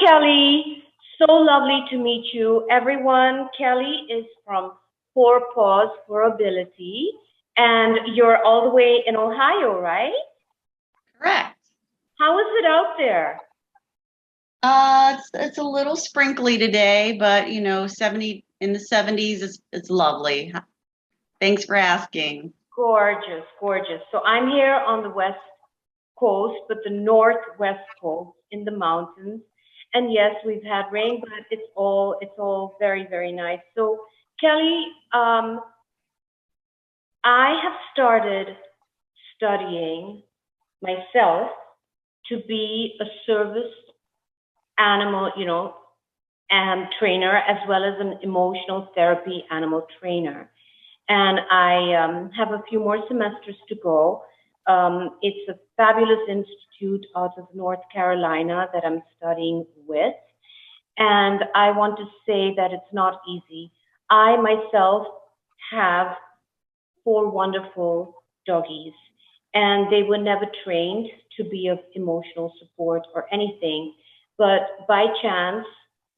Kelly. So lovely to meet you. Everyone, Kelly is from Paws for Ability, and you're all the way in Ohio, right? Correct. How is it out there? It's a little sprinkly today, but 70 in the 70s is lovely. Thanks for asking. Gorgeous, gorgeous. So I'm here on the west coast, but the northwest coast in the mountains. And yes, we've had rain, but it's all very, very nice. So Kelly, I have started studying myself to be a service animal, and trainer, as well as an emotional therapy animal trainer. And I have a few more semesters to go. It's a fabulous institute out of North Carolina that I'm studying with. And I want to say that it's not easy. I myself have four wonderful doggies, and they were never trained to be of emotional support or anything. But by chance,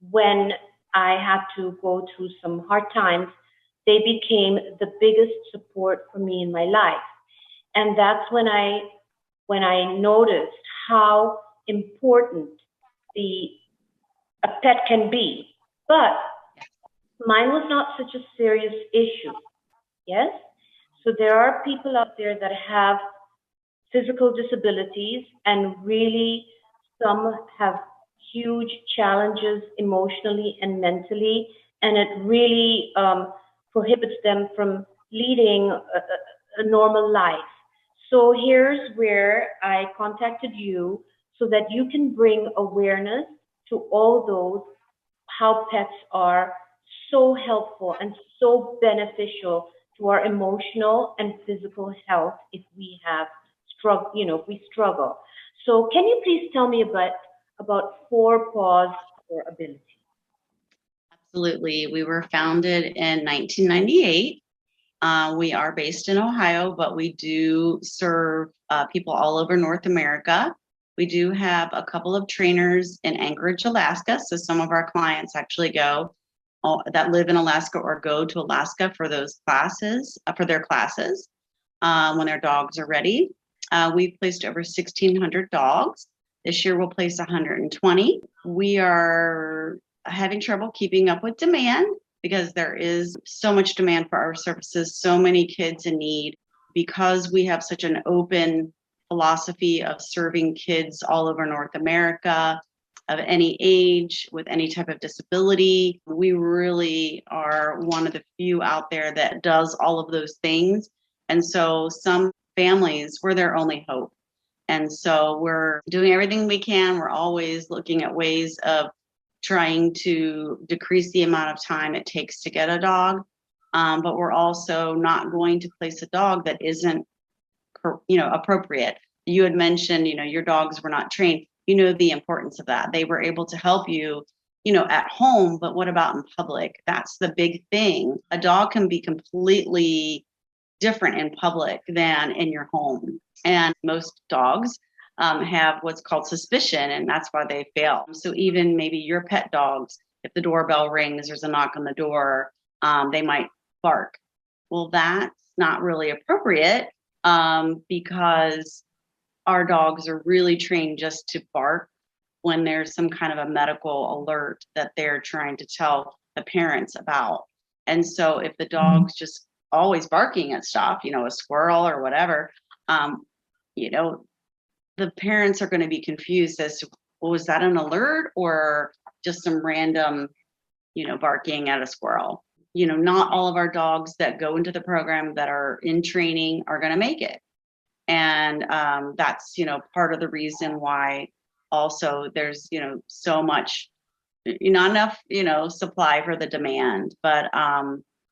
when I had to go through some hard times, they became the biggest support for me in my life. And that's when I noticed how important the a pet can be. But mine was not such a serious issue. Yes? So there are people out there that have physical disabilities, and really some have huge challenges emotionally and mentally, and it really prohibits them from leading a normal life. So here's where I contacted you so that you can bring awareness to all those, how pets are so helpful and so beneficial to our emotional and physical health if we have if we struggle. So can you please tell me about Four Paws for Ability? Absolutely. We were founded in 1998. We are based in Ohio, but we do serve people all over North America. We do have a couple of trainers in Anchorage, Alaska. So some of our clients actually go that live in Alaska or go to Alaska for those classes, for their classes when their dogs are ready. We've placed over 1,600 dogs. This year we'll place 120. We are having trouble keeping up with demand because there is so much demand for our services, so many kids in need. Because we have such an open philosophy of serving kids all over North America, of any age, with any type of disability, we really are one of the few out there that does all of those things. And so some families, we're their only hope. And so we're doing everything we can. We're always looking at ways of trying to decrease the amount of time it takes to get a dog. But we're also not going to place a dog that isn't, appropriate. You had mentioned, your dogs were not trained. You know the importance of that. They were able to help you, at home, but what about in public? That's the big thing. A dog can be completely different in public than in your home. And most dogs have what's called suspicion, and that's why they fail. So even maybe your pet dogs, if the doorbell rings, there's a knock on the door, they might bark. Well, that's not really appropriate because our dogs are really trained just to bark when there's some kind of a medical alert that they're trying to tell the parents about. And so if the dog's just always barking at stuff, a squirrel or whatever, the parents are going to be confused as to, well, was that an alert or just some random, barking at a squirrel? Not all of our dogs that go into the program that are in training are going to make it. And that's, part of the reason why also there's, so much, not enough, supply for the demand. But,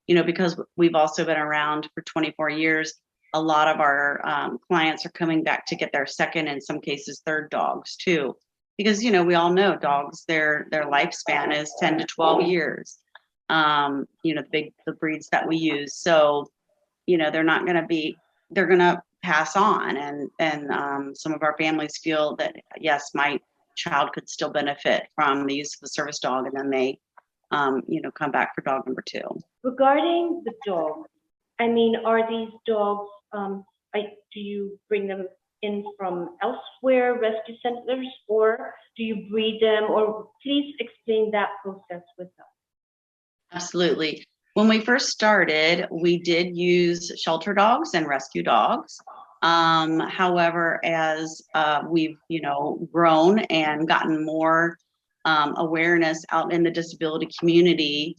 because we've also been around for 24 years, a lot of our clients are coming back to get their second, in some cases, third dogs too. Because, we all know dogs, their lifespan is 10 to 12 years, the breeds that we use. So, they're not going to be, they're going to pass on. And some of our families feel that, yes, my child could still benefit from the use of the service dog, and then they, come back for dog number 2. Regarding the dogs, I mean, are these dogs, do you bring them in from elsewhere, rescue centers, or do you breed them? Or please explain that process with us. Absolutely. When we first started, we did use shelter dogs and rescue dogs. However, as we've, grown and gotten more awareness out in the disability community,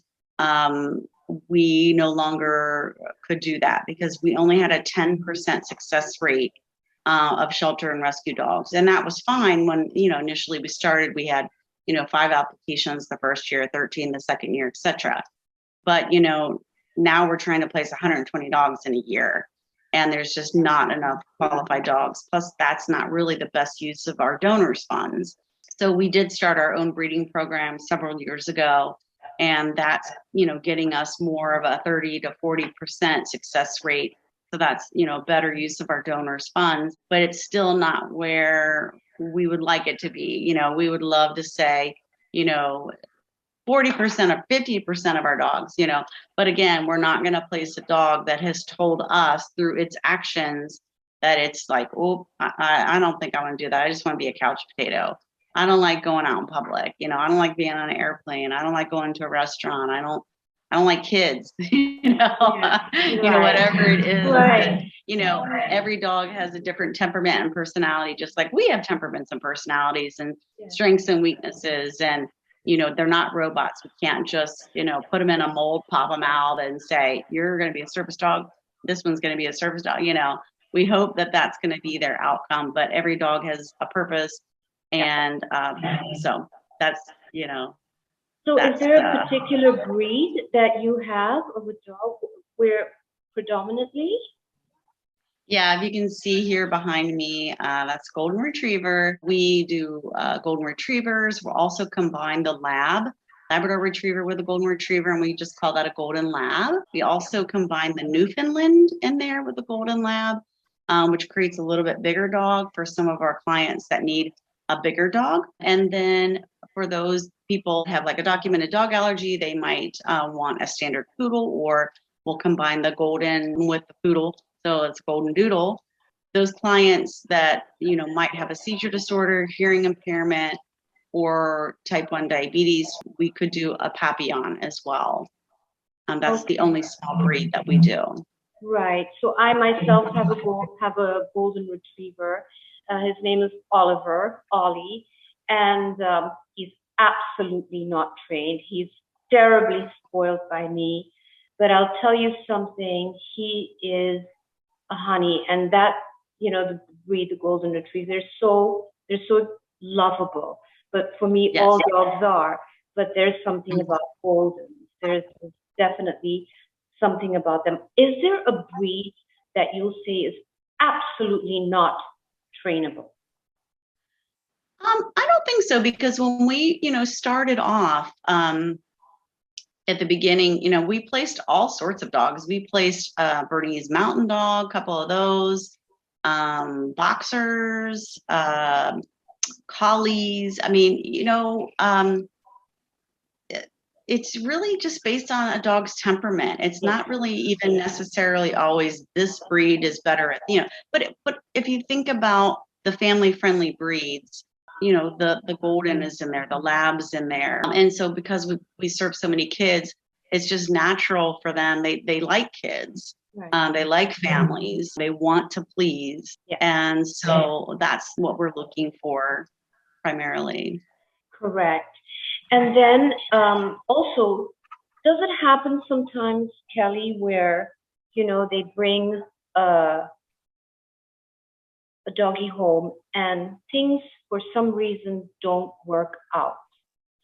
we no longer could do that because we only had a 10% success rate of shelter and rescue dogs. And that was fine when, initially we started, we had, 5 applications the first year, 13 the second year, et cetera. But, now we're trying to place 120 dogs in a year, and there's just not enough qualified dogs. Plus, that's not really the best use of our donors' funds. So we did start our own breeding program several years ago, and that's, getting us more of a 30 to 40% success rate. So that's, better use of our donors' funds, but it's still not where we would like it to be. We would love to say, 40% or 50% of our dogs, but again, we're not going to place a dog that has told us through its actions that it's like, oh, I don't think I want to do that. I just want to be a couch potato. I don't like going out in public. I don't like being on an airplane. I don't like going to a restaurant. I don't like kids, whatever it is. Right. Every dog has a different temperament and personality, just like we have temperaments and personalities and strengths and weaknesses. And they're not robots. We can't just, put them in a mold, pop them out and say, you're going to be a service dog. This one's going to be a service dog. We hope that that's going to be their outcome, but every dog has a purpose. And so that's, So is there a particular breed that you have of a dog where predominantly? Yeah, if you can see here behind me, that's Golden Retriever. We do Golden Retrievers. We'll also combine the Labrador Retriever with a Golden Retriever, and we just call that a Golden Lab. We also combine the Newfoundland in there with the Golden Lab, which creates a little bit bigger dog for some of our clients that need a bigger dog. And then for those people who have like a documented dog allergy, they might want a standard poodle, or we'll combine the Golden with the poodle. So it's Golden Doodle. Those clients that, might have a seizure disorder, hearing impairment, or type 1 diabetes, we could do a Papillon as well. That's the only small breed that we do. Right. So I myself have a Golden Retriever. His name is Ollie, and he's absolutely not trained. He's terribly spoiled by me. But I'll tell you something, he is a honey, and that, the breed, the Golden Retriever, they're so lovable. But for me, yes, all dogs are. But there's something about Goldens. There's definitely something about them. Is there a breed that you'll say is absolutely not trainable? I don't think so, because when we, started off, at the beginning, we placed all sorts of dogs. We placed Bernese Mountain Dog, a couple of those, boxers, collies. I mean, it's really just based on a dog's temperament. It's not really even necessarily always this breed is better at, but if you think about the family-friendly breeds, the Golden is in there, the Lab's in there. And so because we serve so many kids, it's just natural for them. They like kids. Right. They like families. They want to please. Yeah. And so that's what we're looking for primarily. Correct. And then also, does it happen sometimes, Kelly, where, they bring a doggy home and things for some reason don't work out?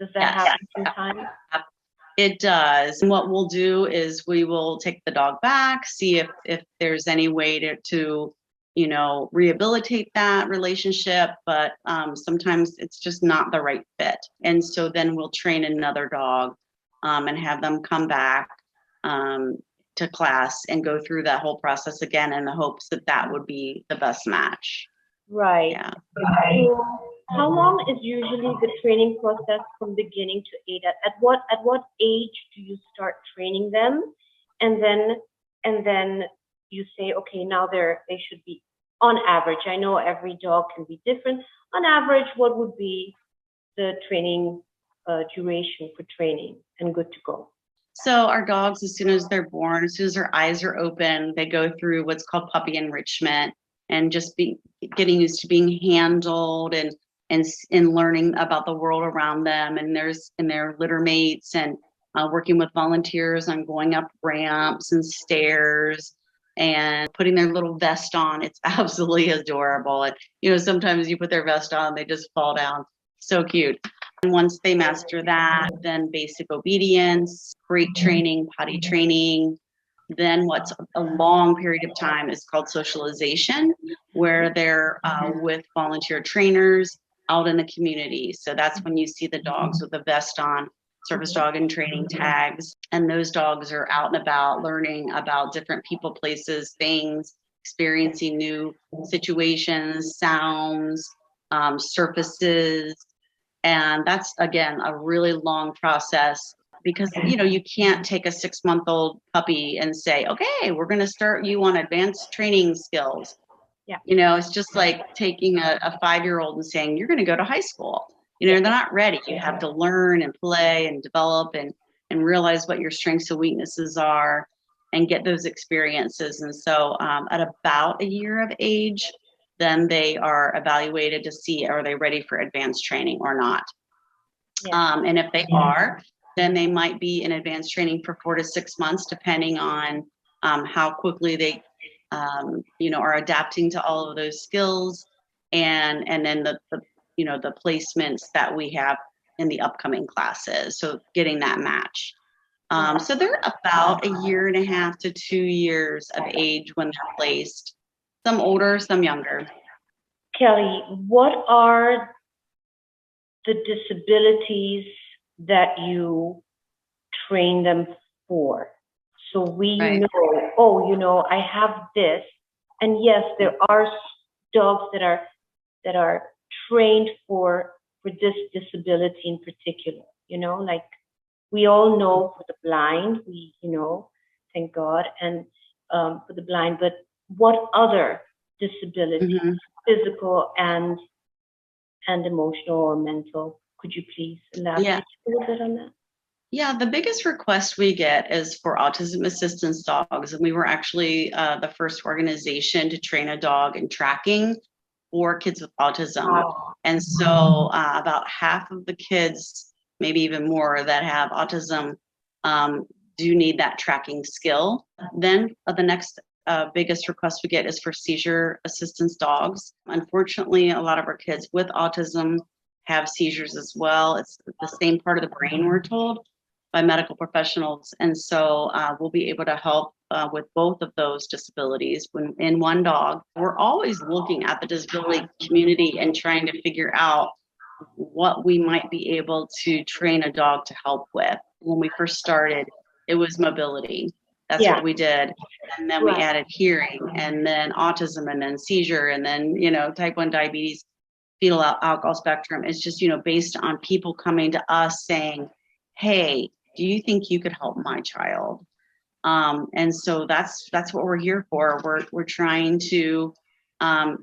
Does that happen sometimes? It does. And what we'll do is we will take the dog back, see if there's any way to rehabilitate that relationship, but sometimes it's just not the right fit. And so then we'll train another dog and have them come back to class and go through that whole process again in the hopes that would be the best match. Right. Yeah. So How long is usually the training process from beginning to eight? At what age do you start training them, and then you say, okay, now they should be on average. I know every dog can be different. On average, what would be the training duration for training and good to go? So our dogs, as soon as they're born, as soon as their eyes are open, they go through what's called puppy enrichment and just getting used to being handled and learning about the world around them and their litter mates and working with volunteers on going up ramps and stairs and putting their little vest on. It's absolutely adorable. And sometimes you put their vest on, they just fall down. So cute. And once they master that, then basic obedience, crate training, potty training. Then what's a long period of time is called socialization, where they're with volunteer trainers out in the community. So that's when you see the dogs with a vest on, service dog and training tags. And those dogs are out and about learning about different people, places, things, experiencing new situations, sounds, surfaces. And that's, again, a really long process because, you can't take a 6-month-old puppy and say, okay, we're going to start you on advanced training skills. Yeah. It's just like taking a 5-year-old and saying, you're going to go to high school. They're not ready. You have to learn and play and develop and realize what your strengths and weaknesses are and get those experiences. And so at about a year of age, then they are evaluated to see, are they ready for advanced training or not? Yeah. And if they are, then they might be in advanced training for 4 to 6 months, depending on how quickly they, are adapting to all of those skills, and then the placements that we have in the upcoming classes. So getting that match. So they're about a year and a half to 2 years of age when they're placed. Some older, some younger. Kelly, what are the disabilities that you train them for? So we Right. know, I have this. And yes, there are dogs that are trained for this disability in particular, like we all know for the blind, thank God, and for the blind, but what other disabilities, physical and emotional or mental, could you please elaborate a little bit on that? Yeah, the biggest request we get is for autism assistance dogs. And we were actually the first organization to train a dog in tracking for kids with autism. Wow. And so about half of the kids, maybe even more, that have autism do need that tracking skill. Then the next biggest request we get is for seizure assistance dogs. Unfortunately, a lot of our kids with autism have seizures as well. It's the same part of the brain, we're told, by medical professionals. And so we'll be able to help with both of those disabilities in one dog. We're always looking at the disability community and trying to figure out what we might be able to train a dog to help with. When we first started, it was mobility. That's what we did. And then we added hearing, and then autism, and then seizure, and then, type 1 diabetes, fetal alcohol spectrum. It's just, based on people coming to us saying, hey, do you think you could help my child? And so that's what we're here for. We're trying to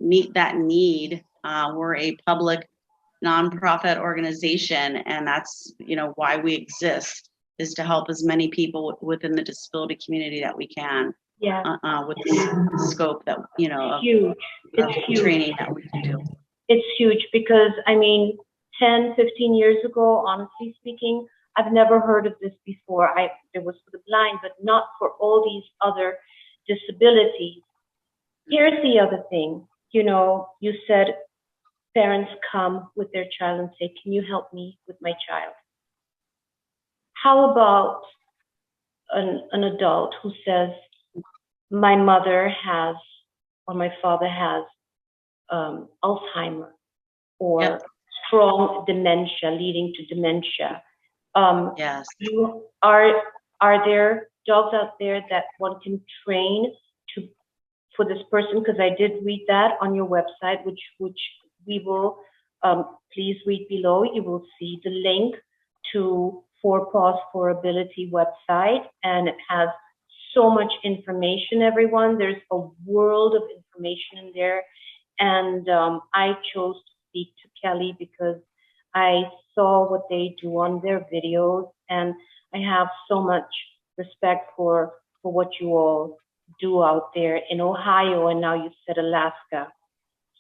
meet that need. We're a public nonprofit organization, and that's why we exist, is to help as many people within the disability community that we can. With the scope that of, huge. It's huge. Training that we can do. It's huge because 10, 15 years ago, honestly speaking, I've never heard of this before. It was for the blind, but not for all these other disabilities. Here's the other thing. You said parents come with their child and say, can you help me with my child? How about an adult who says, my mother has, or my father has Alzheimer, or strong dementia leading to dementia? Yes. Are there dogs out there that one can train for this person? Because I did read that on your website, which we will please read below. You will see the link to Paws For Ability website, and it has so much information, everyone. There's a world of information in there. And I chose to speak to Kelly because I saw what they do on their videos, and I have so much respect for what you all do out there in Ohio, and now you said Alaska.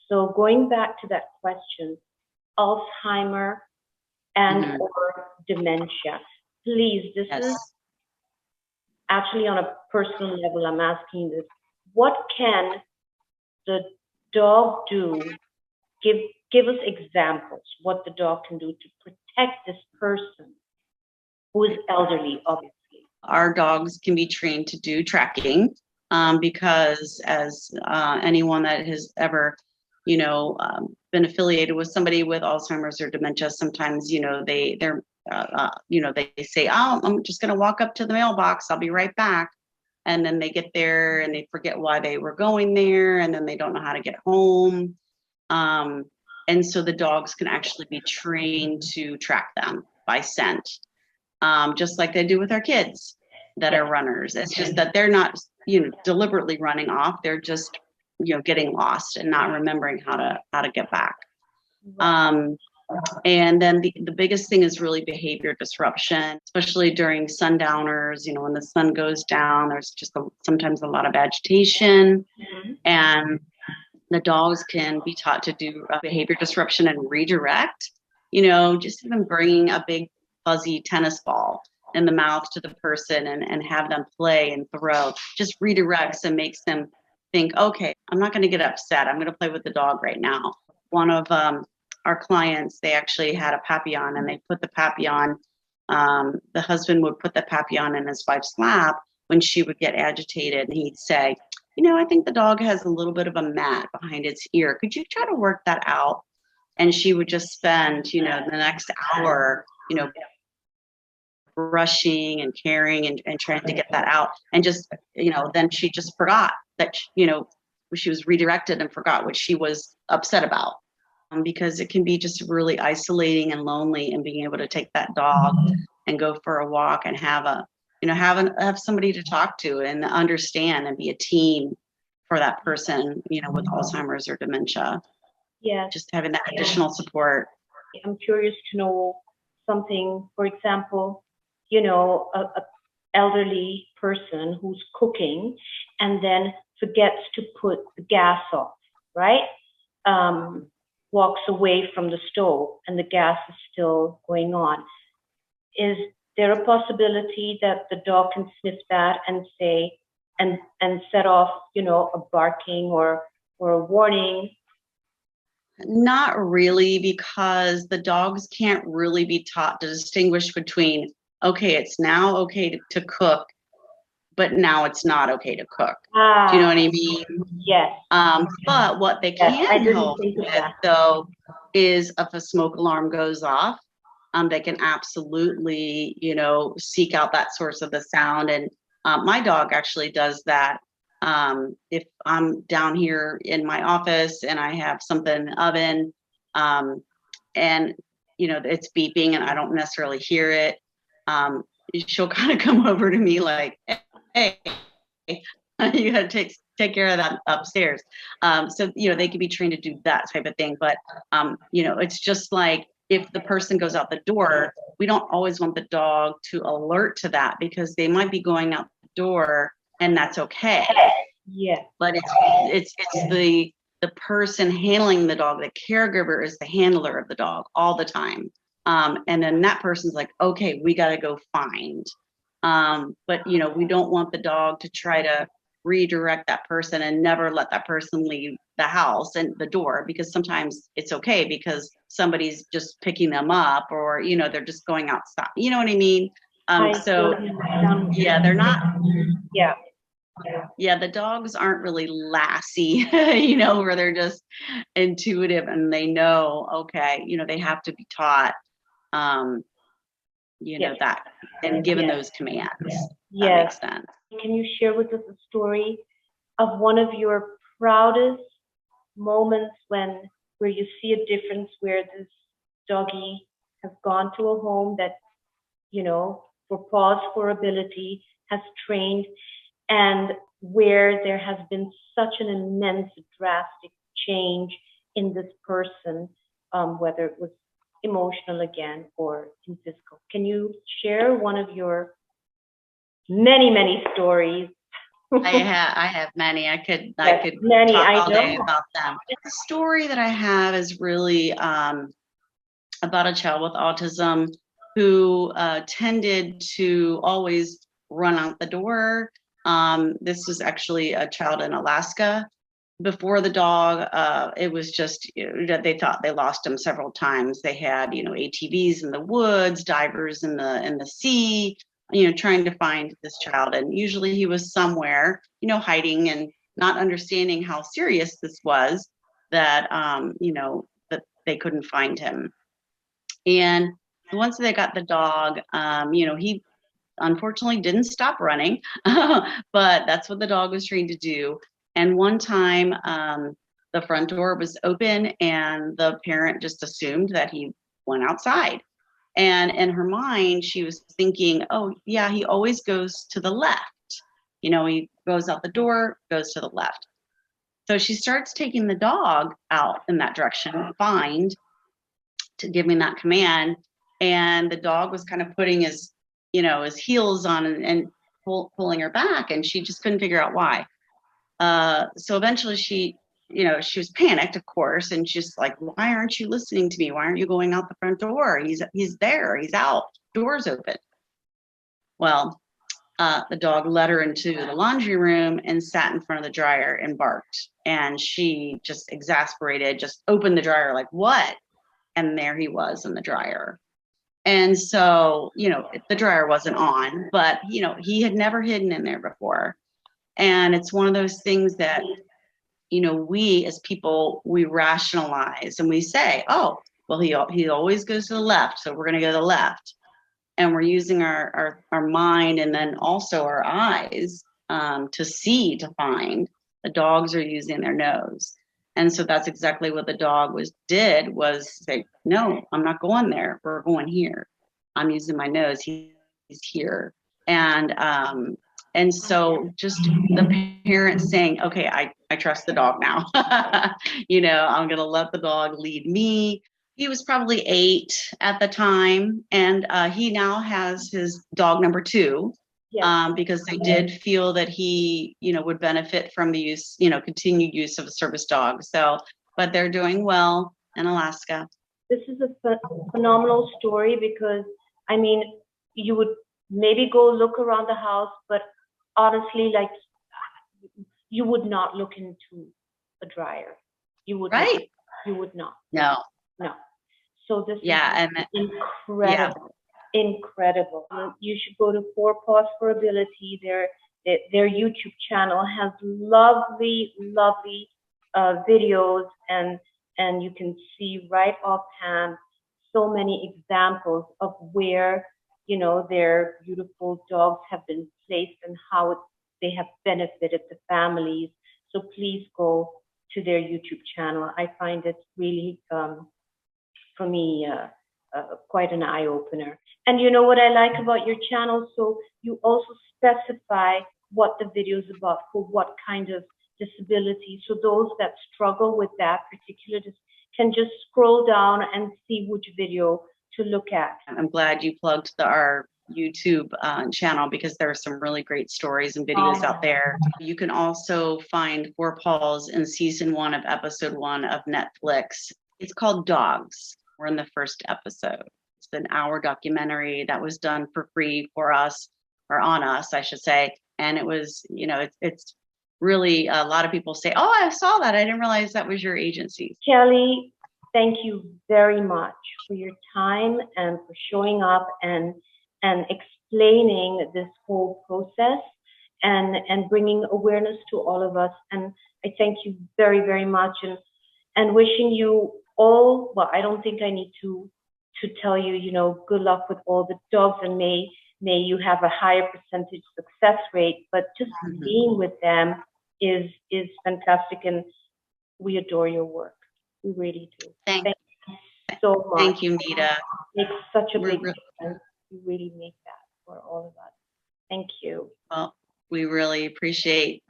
So going back to that question, Alzheimer and or dementia. Please, this is actually on a personal level. I'm asking this. What can the dog do? Give us examples what the dog can do to protect this person who is elderly, obviously. Our dogs can be trained to do tracking because as anyone that has ever, been affiliated with somebody with Alzheimer's or dementia, sometimes, they say, oh, I'm just going to walk up to the mailbox. I'll be right back. And then they get there and they forget why they were going there. And then they don't know how to get home. And so the dogs can actually be trained to track them by scent, just like they do with our kids that are runners. It's just that they're not, deliberately running off. They're just, getting lost and not remembering how to get back. And then the biggest thing is really behavior disruption, especially during sundowners. When the sun goes down, there's just sometimes a lot of agitation, and the dogs can be taught to do behavior disruption and redirect. Just even bringing a big fuzzy tennis ball in the mouth to the person and have them play and throw just redirects and makes them think, okay, I'm not going to get upset. I'm going to play with the dog right now. One of our clients, they actually had a papillon, and they put the papillon, the husband would put the papillon in his wife's lap when she would get agitated, and he'd say, I think the dog has a little bit of a mat behind its ear. Could you try to work that out? And she would just spend, the next hour, brushing and caring and trying to get that out. And just, then she just forgot that, she was redirected and forgot what she was upset about. Because it can be just really isolating and lonely, and being able to take that dog and go for a walk and have somebody to talk to and understand and be a team for that person, with Alzheimer's or dementia. Yeah. Just having that additional support. I'm curious to know something, for example, a elderly person who's cooking and then forgets to put the gas off, right? Walks away from the stove and the gas is still going on. Is there a possibility that the dog can sniff that and say, and set off, a barking or a warning? Not really, because the dogs can't really be taught to distinguish between, okay, it's now okay to cook, but now it's not okay to cook. Do you know what I mean? Yes. But what they can help with, though, is if a smoke alarm goes off, they can absolutely, seek out that source of the sound. And my dog actually does that. If I'm down here in my office and I have something in the oven, and it's beeping and I don't necessarily hear it, she'll kind of come over to me like, hey, you got to take care of that upstairs. So they can be trained to do that type of thing. But it's just like, if the person goes out the door, we don't always want the dog to alert to that, because they might be going out the door and that's okay. Yeah. But it's the person handling the dog, the caregiver is the handler of the dog all the time. And then that person's like, okay, we got to go find. But we don't want the dog to try to redirect that person and never let that person leave the house and the door, because sometimes it's okay because somebody's just picking them up, or they're just going outside. You know what I mean? Yeah, they're not. Yeah, the dogs aren't really lassie, where they're just intuitive and they know, okay, they have to be taught, that, and given those commands. That makes sense. Can you share with us a story of one of your proudest moments when where you see a difference where this doggy has gone to a home that, for Paws for Ability has trained, and where there has been such an immense, drastic change in this person, whether it was emotional again or in physical. Can you share one of your many, many stories? I have many. I could Many, talk I all day know. about them. The story that I have is really about a child with autism who tended to always run out the door. This was actually a child in Alaska. Before the dog, it was just they thought they lost him several times. They had ATVs in the woods, divers in the sea, trying to find this child. And usually he was somewhere, hiding and not understanding how serious this was, that that they couldn't find him. And once they got the dog, he unfortunately didn't stop running, but that's what the dog was trained to do. And one time, the front door was open and the parent just assumed that he went outside. And in her mind, she was thinking, oh, yeah, he always goes to the left. He goes out the door, goes to the left. So she starts taking the dog out in that direction, find, to give me that command. And the dog was kind of putting his heels on and pulling her back, and she just couldn't figure out why. So eventually she was panicked, of course, and she's like, why aren't you listening to me? Why aren't you going out the front door? He's there, he's out, door's open. Well, the dog led her into the laundry room and sat in front of the dryer and barked. And she, just exasperated, just opened the dryer like, what? And there he was in the dryer. And so, the dryer wasn't on, but, he had never hidden in there before. And it's one of those things that, we as people, we rationalize and we say, oh, well, he always goes to the left, so we're going to go to the left. And we're using our mind and then also our eyes to see, to find. The dogs are using their nose. And so that's exactly what the dog did was say, no, I'm not going there. We're going here. I'm using my nose. He's here. And so just the parents saying, okay, I trust the dog now. I'm going to let the dog lead me. He was probably 8 at the time, and he now has his dog number 2. Yes. Because they did feel that he, would benefit from the use, continued use of a service dog. So, but they're doing well in Alaska. This is a phenomenal story because, you would maybe go look around the house, but honestly, like, you would not look into a dryer. You would right? Not. You would not. No. So this is incredible. Yeah. Incredible. You should go to Paws For Ability. Their YouTube channel has lovely videos, and you can see right offhand so many examples of where their beautiful dogs have been placed and how they have benefited the families. So please go to their YouTube channel. I find it really, for me, quite an eye-opener. And you know what I like about your channel? So you also specify what the video is about, for what kind of disability. So those that struggle with that particular can just scroll down and see which video to look at. I'm glad you plugged our YouTube channel, because there are some really great stories and videos out there. You can also find 4 Paws in season 1 of episode 1 of Netflix. It's called Dogs. We're in the first episode. It's an hour documentary that was done for free for us, or on us, I should say. And it was, it's really, a lot of people say, oh, I saw that. I didn't realize that was your agency. Kelly, thank you very much for your time and for showing up and explaining this whole process and bringing awareness to all of us. And I thank you very, very much, and wishing you all, well, I don't think I need to tell you, good luck with all the dogs, and may you have a higher percentage success rate, but just being with them is fantastic, and we adore your work. We really do. Thank, Thank you so much. thank you, Nita. Makes so much. Thank you, Nita. Makes such a We're big re- difference. You really make that for all of us. Thank you. well, we really appreciate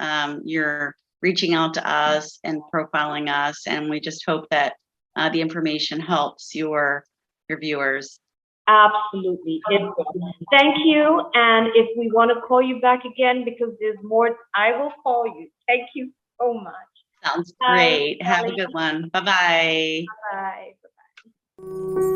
your reaching out to us and profiling us, and we just hope that the information helps your viewers. Absolutely. Thank you. And if we want to call you back again because there's more, I will call you. Thank you so much. Sounds Bye, great. Have a Kelly. good one. Bye-bye. Bye.